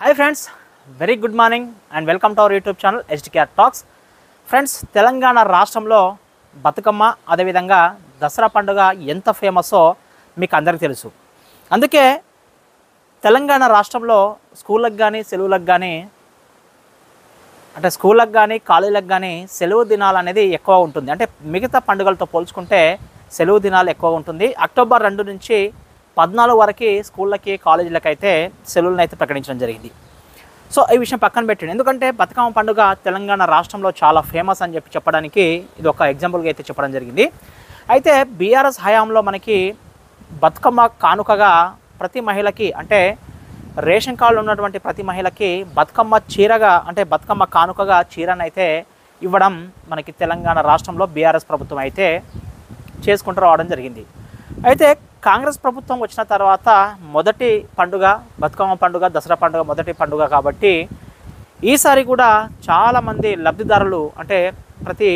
Hi friends, very good morning and welcome to our YouTube channel HDK talks. Friends, Telangana రాష్ట్రంలో బతుకమ్మ అదేవిధంగా దసరా పండుగ ఎంత ఫేమస్సో మీకు అందరికీ తెలుసు. అందుకే తెలంగాణ రాష్ట్రంలో స్కూళ్ళకు కానీ సెలవులకు కానీ స్కూళ్ళకు కానీ కాలేజీలకు కానీ సెలవు దినాలు అనేది ఎక్కువ ఉంటుంది. అంటే మిగతా పండుగలతో పోల్చుకుంటే సెలవు దినాలు ఎక్కువ ఉంటుంది. అక్టోబర్ 2 నుంచి 14 వరకు స్కూళ్ళకి కాలేజీలకు అయితే సెలవులను అయితే ప్రకటించడం జరిగింది. సో ఈ విషయం పక్కన పెట్టండి, ఎందుకంటే బతుకమ్మ పండుగ తెలంగాణ రాష్ట్రంలో చాలా ఫేమస్ అని చెప్పడానికి ఇది ఒక ఎగ్జాంపుల్గా అయితే చెప్పడం జరిగింది. అయితే బీఆర్ఎస్ హయాంలో మనకి బతుకమ్మ కానుకగా ప్రతి మహిళకి, అంటే రేషన్ కార్డులో ఉన్నటువంటి ప్రతి మహిళకి బతుకమ్మ చీరగా, అంటే బతుకమ్మ కానుకగా చీరను అయితే ఇవ్వడం మనకి తెలంగాణ రాష్ట్రంలో బీఆర్ఎస్ ప్రభుత్వం అయితే చేసుకుంటూ రావడం జరిగింది. అయితే కాంగ్రెస్ ప్రభుత్వం వచ్చిన తర్వాత మొదటి పండుగ బతుకమ్మ పండుగ, దసరా పండుగ మొదటి పండుగ కాబట్టి ఈసారి కూడా చాలామంది లబ్ధిదారులు, అంటే ప్రతి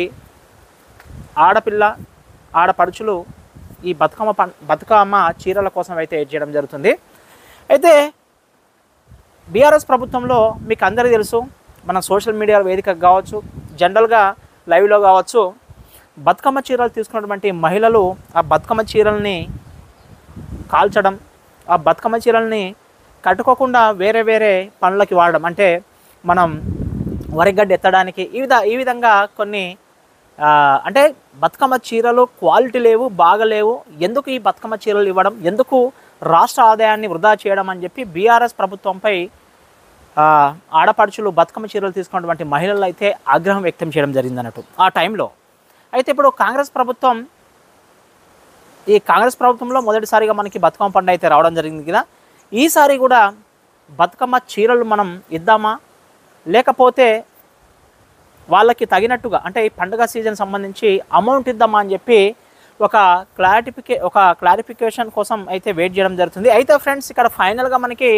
ఆడపిల్ల ఆడపడుచులు ఈ బతుకమ్మ చీరల కోసం అయితే ఏడ్ చేయడం జరుగుతుంది. అయితే బీఆర్ఎస్ ప్రభుత్వంలో మీకు అందరికీ తెలుసు, మన సోషల్ మీడియా వేదిక కావచ్చు, జనరల్గా లైవ్లో కావచ్చు, బతుకమ్మ చీరలు తీసుకున్నటువంటి మహిళలు ఆ బతుకమ్మ చీరల్ని కాల్చడం, ఆ బతుకమ్మ చీరల్ని కట్టుకోకుండా వేరే వేరే పనులకి వాడడం, అంటే మనం వరిగడ్డ ఎత్తడానికి ఈ విధంగా కొన్ని అంటే బతుకమ్మ చీరలు క్వాలిటీ లేవు, బాగలేవు, ఎందుకు ఈ బతుకమ్మ చీరలు ఇవ్వడం, ఎందుకు రాష్ట్ర ఆదాయాన్ని వృధా చేయడం అని చెప్పి బీఆర్ఎస్ ప్రభుత్వంపై ఆడపడుచులు బతుకమ్మ చీరలు తీసుకున్నటువంటి మహిళలు అయితే ఆగ్రహం వ్యక్తం చేయడం జరిగింది అన్నట్టు ఆ టైంలో. అయితే ఇప్పుడు కాంగ్రెస్ ప్రభుత్వంలో మొదటిసారిగా మనకి బతుకమ్మ పండుగ అయితే రావడం జరిగింది కదా. ఈసారి కూడా బతుకమ్మ చీరలు మనం ఇద్దామా, లేకపోతే వాళ్ళకి తగినట్టుగా, అంటే ఈ పండుగ సీజన్ సంబంధించి అమౌంట్ ఇద్దామా అని చెప్పి ఒక క్లారిఫికేషన్ కోసం అయితే వెయిట్ చేయడం జరుగుతుంది. అయితే ఫ్రెండ్స్, ఇక్కడ ఫైనల్గా మనకి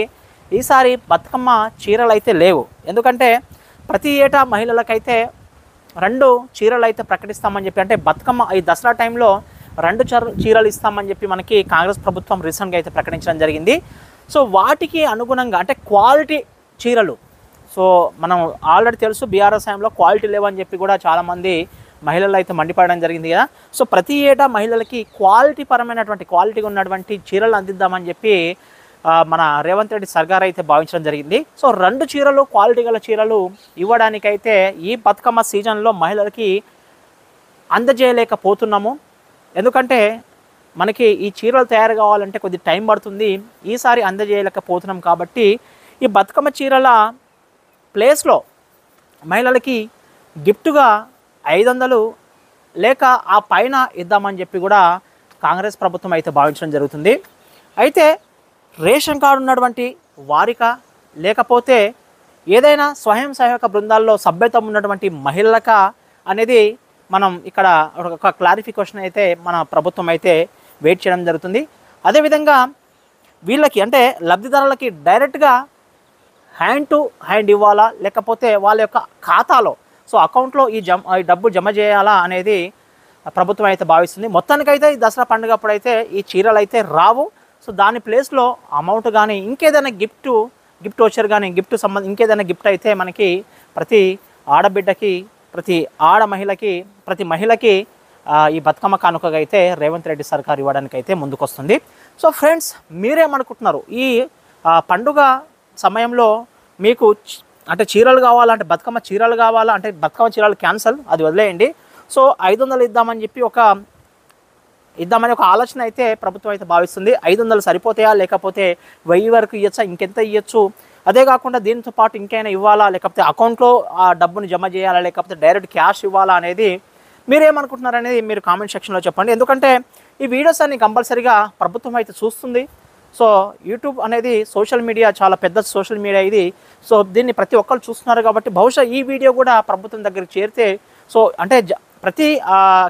ఈసారి బతుకమ్మ చీరలు అయితే లేవు. ఎందుకంటే ప్రతి ఏటా మహిళలకైతే 2 చీరలు అయితే ప్రకటిస్తామని చెప్పి, అంటే బతుకమ్మ ఈ దసరా టైంలో 2 చీరలు ఇస్తామని చెప్పి మనకి కాంగ్రెస్ ప్రభుత్వం రీసెంట్గా అయితే ప్రకటించడం జరిగింది. సో వాటికి అనుగుణంగా, అంటే క్వాలిటీ చీరలు, సో మనం ఆల్రెడీ తెలుసు బీఆర్ఎస్ టైంలో క్వాలిటీ లేవని చెప్పి కూడా చాలామంది మహిళలు అయితే మండిపడడం జరిగింది కదా. సో ప్రతి ఏటా మహిళలకి క్వాలిటీగా ఉన్నటువంటి చీరలు అందిద్దామని చెప్పి మన రేవంత్ రెడ్డి సర్కార్ అయితే భావించడం జరిగింది. సో 2 చీరలు క్వాలిటీ గల చీరలు ఇవ్వడానికైతే ఈ బతుకమ్మ సీజన్లో మహిళలకి అందజేయలేకపోతున్నాము. ఎందుకంటే మనకి ఈ చీరలు తయారు కావాలంటే కొద్ది టైం పడుతుంది. ఈసారి అందజేయలేకపోతున్నాం కాబట్టి ఈ బతుకమ్మ చీరల ప్లేస్లో మహిళలకి గిఫ్ట్గా 500 లేక ఆ పైన ఇద్దామని చెప్పి కూడా కాంగ్రెస్ ప్రభుత్వం అయితే భావించడం జరుగుతుంది. అయితే రేషన్ కార్డు ఉన్నటువంటి వారిక, లేకపోతే ఏదైనా స్వయం సహాయక బృందాల్లో సభ్యత్వం ఉన్నటువంటి మహిళలక అనేది మనం ఇక్కడ ఒక క్లారిఫికేషన్ అయితే మన ప్రభుత్వం అయితే వెయిట్ చేయడం జరుగుతుంది. అదేవిధంగా వీళ్ళకి, అంటే లబ్ధిదారులకి డైరెక్ట్గా హ్యాండ్ టు హ్యాండ్ ఇవ్వాలా, లేకపోతే వాళ్ళ యొక్క ఖాతాలో, సో అకౌంట్లో ఈ డబ్బు జమ చేయాలా అనేది ప్రభుత్వం అయితే భావిస్తుంది. మొత్తానికైతే ఈ దసరా పండుగ అప్పుడైతే ఈ చీరలు అయితే రావు. సో దాని ప్లేస్లో అమౌంట్ కానీ ఇంకేదైనా గిఫ్ట్ వచ్చారు కానీ ఇంకేదైనా గిఫ్ట్ అయితే మనకి ప్రతి ఆడబిడ్డకి, ప్రతి ప్రతి మహిళకి ఈ బతుకమ్మ కానుకగా అయితే రేవంత్ రెడ్డి సర్కార్ ఇవ్వడానికి అయితే ముందుకొస్తుంది. సో ఫ్రెండ్స్, మీరేమనుకుంటున్నారు? ఈ పండుగ సమయంలో మీకు అంటే చీరలు కావాలంటే బతుకమ్మ చీరలు కావాలా, అంటే బతుకమ్మ చీరలు క్యాన్సల్, అది వదిలేయండి. సో 500 ఇద్దామని ఒక ఆలోచన అయితే ప్రభుత్వం అయితే భావిస్తుంది. 500 సరిపోతాయా, లేకపోతే 1000 వరకు ఇవ్వచ్చా, ఇంకెంత ఇవ్వచ్చు, అదే కాకుండా దీంతో పాటు ఇంకైనా ఇవ్వాలా, లేకపోతే అకౌంట్లో ఆ డబ్బుని జమ చేయాలా, లేకపోతే డైరెక్ట్ క్యాష్ ఇవ్వాలా అనేది మీరేమనుకుంటున్నారు అనేది మీరు కామెంట్ సెక్షన్లో చెప్పండి. ఎందుకంటే ఈ వీడియోస్ అన్ని కంపల్సరీగా ప్రభుత్వం అయితే చూస్తుంది. సో యూట్యూబ్ అనేది సోషల్ మీడియా, చాలా పెద్ద సోషల్ మీడియా ఇది. సో దీన్ని ప్రతి ఒక్కరు చూస్తున్నారు కాబట్టి బహుశా ఈ వీడియో కూడా ప్రభుత్వం దగ్గరికి చేరితే, సో అంటే ప్రతి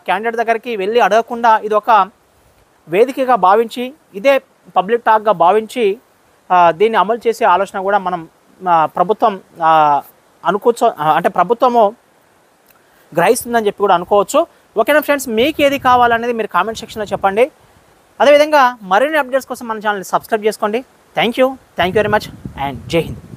క్యాండిడేట్ దగ్గరికి వెళ్ళి అడగకుండా ఇది ఒక వేదికగా భావించి, ఇదే పబ్లిక్ టాక్గా భావించి దీన్ని అమలు చేసే ఆలోచన కూడా మనం ప్రభుత్వం అనుకోవచ్చు, అంటే ప్రభుత్వము గ్రహిస్తుందని చెప్పి కూడా అనుకోవచ్చు. ఓకేనా ఫ్రెండ్స్, మీకు ఏది కావాలనేది మీరు కామెంట్ సెక్షన్లో చెప్పండి. అదేవిధంగా మరిన్ని అప్డేట్స్ కోసం మన ఛానల్ని సబ్స్క్రైబ్ చేసుకోండి. Thank you very much and జై హింద్.